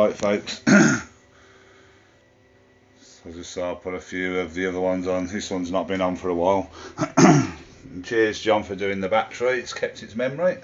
Right folks, so just I'll put a few of the other ones on. This one's not been on for a while. Cheers John for doing the battery, it's kept its memory.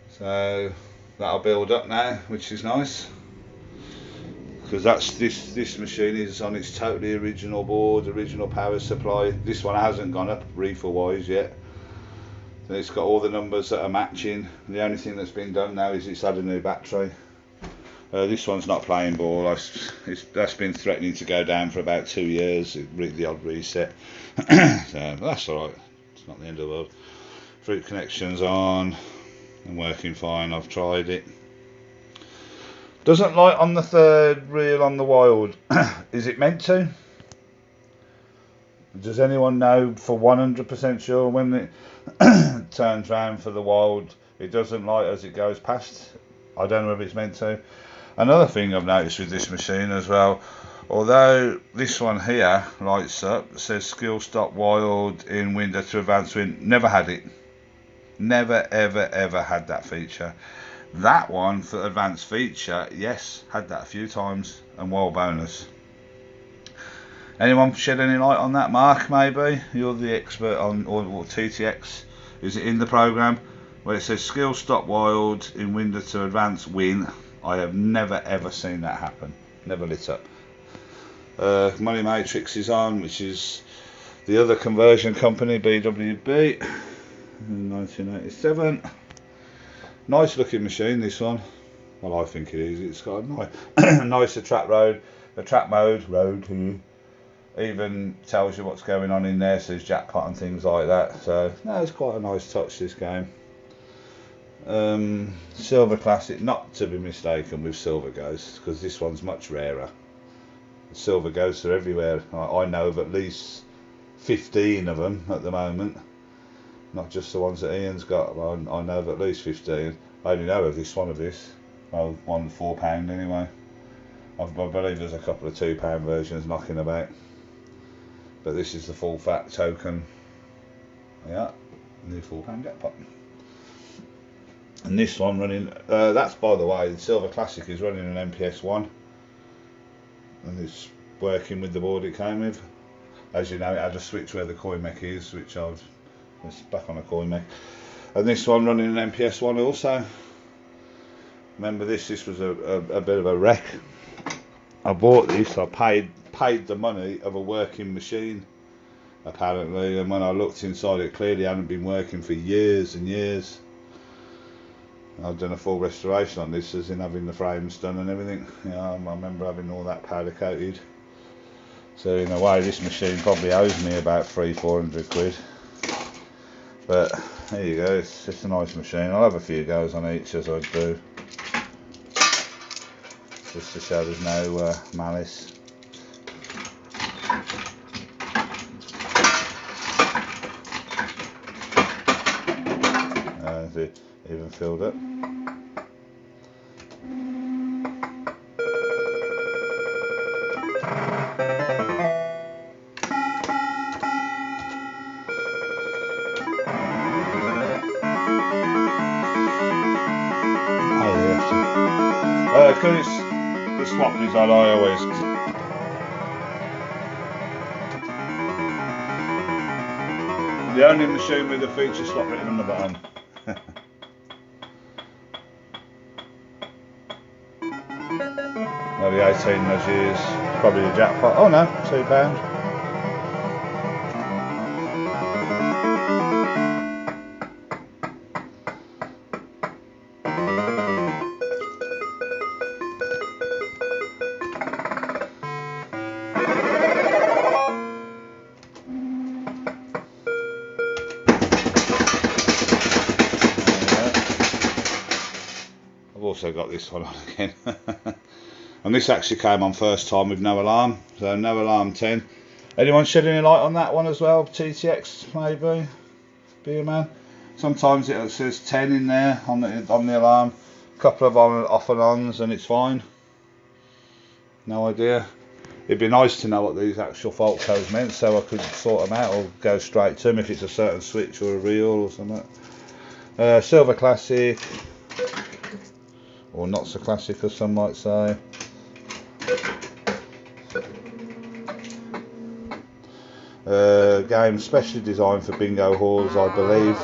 So that'll build up now, which is nice. Because this machine is on its totally original board, original power supply. This one hasn't gone up reefer wise yet. So it's got all the numbers that are matching. The only thing that's been done now is it's had a new battery. This one's not playing ball. That's been threatening to go down for about 2 years. The odd reset. So that's all right. It's not the end of the world. Fruit connection's on and working fine. I've tried it. Doesn't light on the third reel on the wild. Is it meant to? Does anyone know for 100% sure when it turns round for the wild it doesn't light as it goes past? I don't know if it's meant to. Another thing I've noticed with this machine as well, although this one here lights up, says skill stop wild in window to advanced wind, never had it. Never ever had that feature. That one for advanced feature, yes, had that a few times, and wild bonus. Anyone shed any light on that, Mark? Maybe you're the expert on or TTX. Is it in the program where it says skill stop wild in window to advanced win? I have never ever seen that happen. Never lit up. Money Matrix is on, which is the other conversion company, BWB, in 1987. Nice looking machine, this one. Well, I think it is. It's got a nicer track mode. Even tells you what's going on in there, says jackpot and things like that. So no, it's quite a nice touch, this game. Silver Classic, not to be mistaken with Silver Ghosts, because this one's much rarer. Silver Ghosts are everywhere. I know of at least 15 of them at the moment, not just the ones that Ian's got. I know of at least 15. I only know of this one well, one £4 anyway. I believe there's a couple of £2 versions knocking about, but this is the full fat token. Yeah, new £4 jackpot. And this one running, that's, by the way, the Silver Classic is running an MPS1, and it's working with the board it came with. As you know, it had a switch where the coin mech is, which it's back on a coin mech. And this one running an MPS1 also. Remember this was a bit of a wreck. I bought this, I paid the money of a working machine apparently, and when I looked inside it clearly hadn't been working for years and years. I've done a full restoration on this, as in having the frames done and everything. I remember having all that powder coated. So in a way this machine probably owes me about 300-400 quid. But there you go, it's just a nice machine. I'll have a few goes on each as I do, just to show there's no malice. It even filled up. Because it's the swap is on, I always the only machine with a feature slot written on the bottom. Maybe 18 those years, probably a jackpot. Oh no, £2. I've also got this one on again. And this actually came on first time with no alarm, so no alarm 10. Anyone shed any light on that one as well? TTX maybe? Be a man. Sometimes it says 10 in there on the alarm. A couple of off and ons and it's fine. No idea. It'd be nice to know what these actual fault codes meant, so I could sort them out or go straight to them if it's a certain switch or a reel or something. Silver Classic. or not so classic as some might say. Game specially designed for bingo halls, I believe.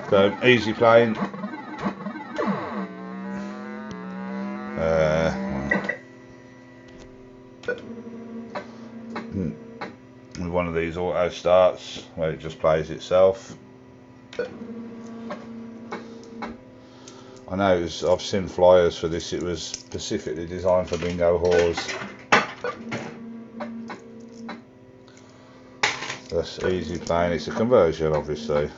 So easy playing. With one of these auto starts where it just plays itself. I know I've seen flyers for this, it was specifically designed for bingo halls. That's easy playing, it's a conversion obviously.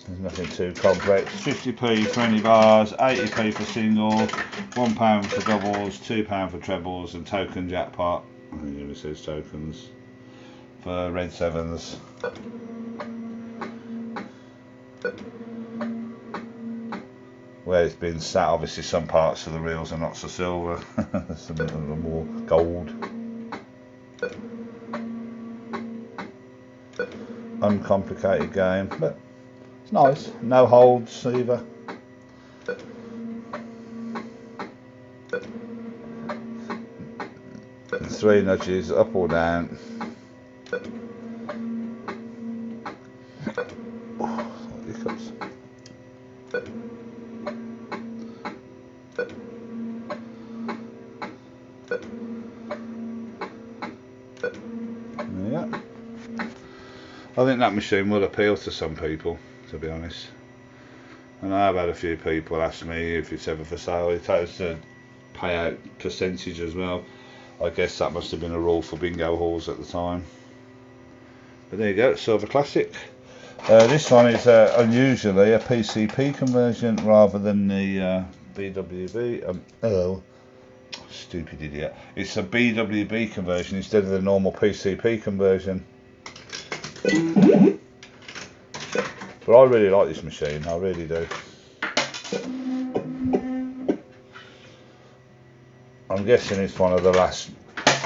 There's nothing too complex. 50p for any bars, 80p for single, £1 for doubles, £2 for trebles, and token jackpot. I think it says tokens for red sevens. Where it's been sat, obviously some parts of the reels are not so silver. Some of them are more gold. Uncomplicated game, but it's nice. No holds either. And 3 nudges, up or down. Hiccups. Yeah, I think that machine will appeal to some people, to be honest. And I have had a few people ask me if it's ever for sale. It has a payout percentage as well. I guess that must have been a rule for bingo halls at the time. But there you go, Silver Classic. This one is unusually a PCP conversion rather than the BWB. Oh, stupid idiot. It's a BWB conversion instead of the normal PCP conversion. But I really like this machine, I really do. I'm guessing it's one of the last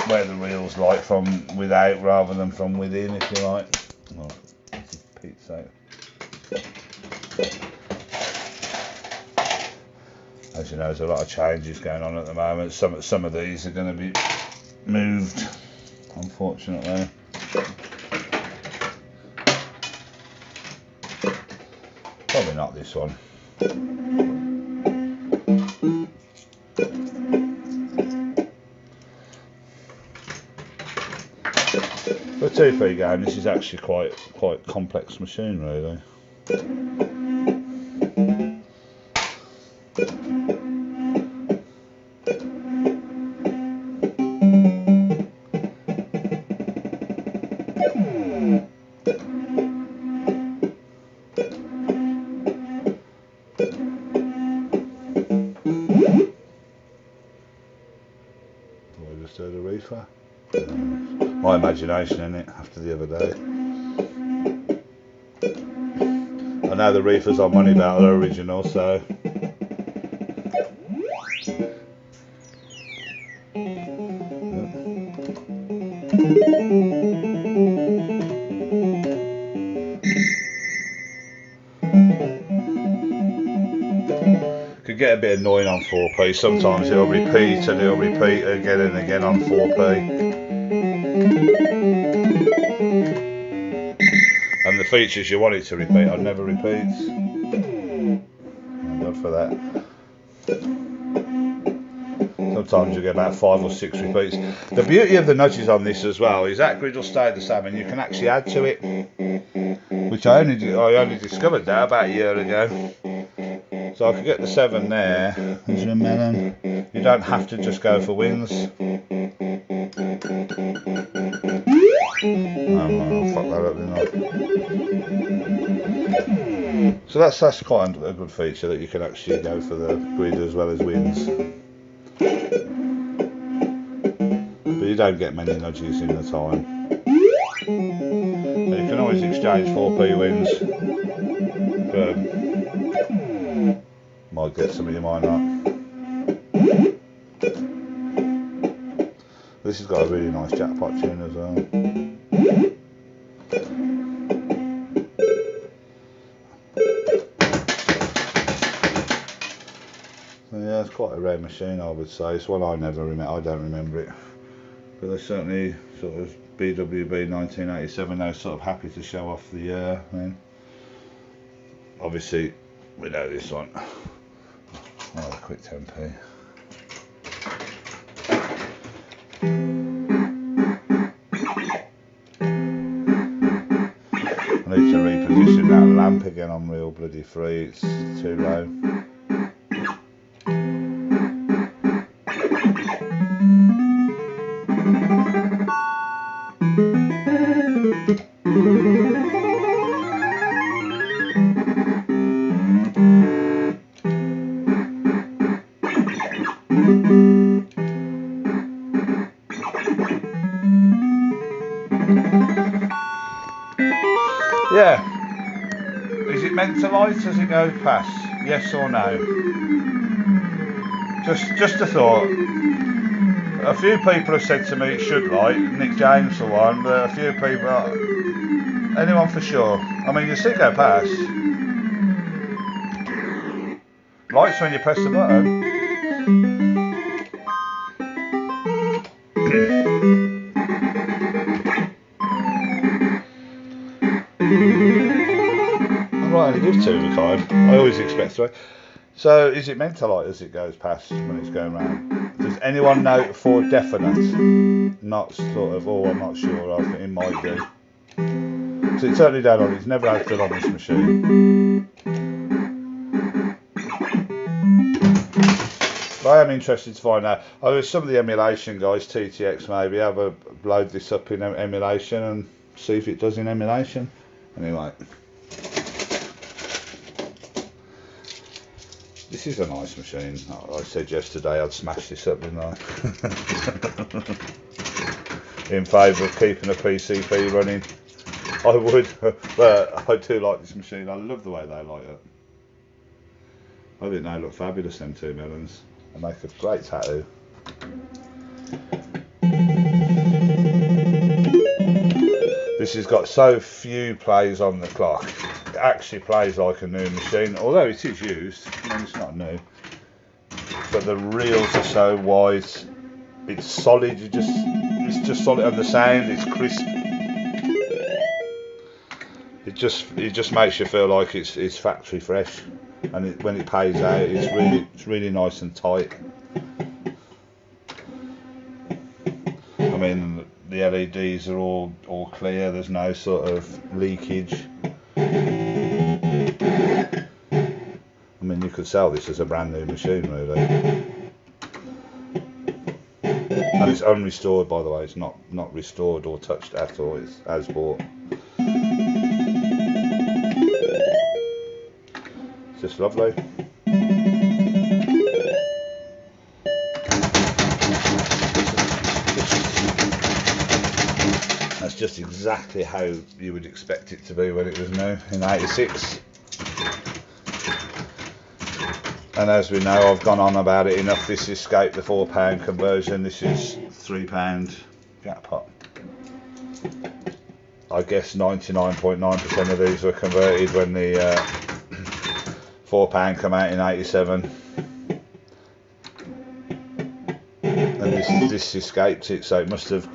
where the reels light from without rather than from within, if you like. Oh, for Pete's sake. As you know, there's a lot of changes going on at the moment. Some of these are going to be moved, unfortunately. Probably not this one. For a 2p game, this is actually quite complex machine, really. I just heard a reefer. My imagination in it after the other day. I know the reefers on Money Battle are original, so could get a bit annoying on 4p. Sometimes it'll repeat and it'll repeat again and again on 4p. And the features you want it to repeat, it never repeats. Thank God for that. Sometimes you get about 5 or 6 repeats. The beauty of the nudges on this as well is that grid will stay the same and you can actually add to it, which I only discovered that about a year ago. So I could get the 7 there. There's your melon. You don't have to just go for wins. I'll fuck that up, didn't I? So that's quite a good feature, that you can actually go for the grid as well as wins. But you don't get many nudges in the time. And you can always exchange 4p wins for, might get some of you, might not. This has got a really nice jackpot tune as well. it's quite a rare machine, I would say. It's one I never remember. I don't remember it, but they certainly sort of BWB 1987. They're sort of happy to show off the year. Obviously, we know this one. Oh, a quick 10p. I need to reposition that lamp again. I'm real bloody free. It's too low. Yeah. Is it meant to light as it goes past? Yes or no? Just a thought. A few people have said to me it should light. Nick James for one, but a few people. Anyone for sure? I mean, you see it go past. Lights when you press the button. I only give 2 of a kind. I always expect 3. So is it meant to light as it goes past when it's going round? Does anyone know for definite? Not sort of, oh, I'm not sure. I think it might do. So it's certainly done on. It's never has done on this machine. But I am interested to find out. Oh, there's some of the emulation guys, TTX maybe, have a load this up in emulation and see if it does in emulation. Anyway. This is a nice machine. I said yesterday I'd smash this up, didn't I? In favour of keeping a PCP running. I would, but I do like this machine. I love the way they light up. I think they look fabulous, them 2 melons. They make a great tattoo. This has got so few plays on the clock. It actually plays like a new machine, although it is used. I mean, it's not new. But the reels are so wide. It's solid. It's just solid, and the sound is crisp. It just makes you feel like it's factory fresh, and when it pays out, it's really nice and tight. I mean, the LEDs are all clear. There's no sort of leakage. I mean, you could sell this as a brand new machine, really. And it's unrestored, by the way. It's not restored or touched at all. It's as bought. It's just lovely. That's just exactly how you would expect it to be when it was new in '86. And as we know, I've gone on about it enough. This escaped the £4 conversion. This is £3 jackpot. I guess 99.9% of these were converted when the £4 came out in '87. And this escaped it, so it must have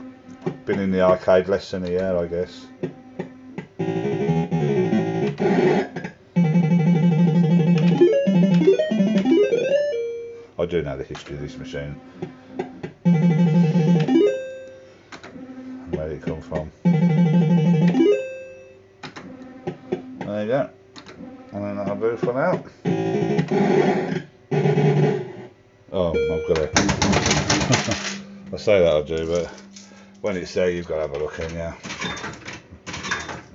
been in the arcade less than a year, I guess. I do know the history of this machine and where it come from. There you go. And then that'll do for now. Oh, I've got to. I say that I do, but when it's there, you've got to have a look in, yeah.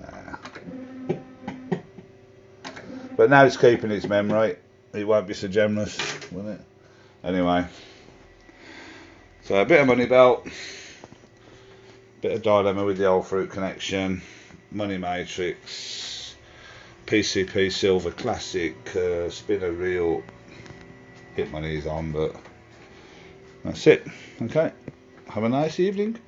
Nah. But now it's keeping its memory. It won't be so generous, will it? Anyway, so a bit of money belt, bit of dilemma with the old fruit connection, money matrix, PCP silver classic, spinner reel, hit money is on, but that's it. Okay, have a nice evening.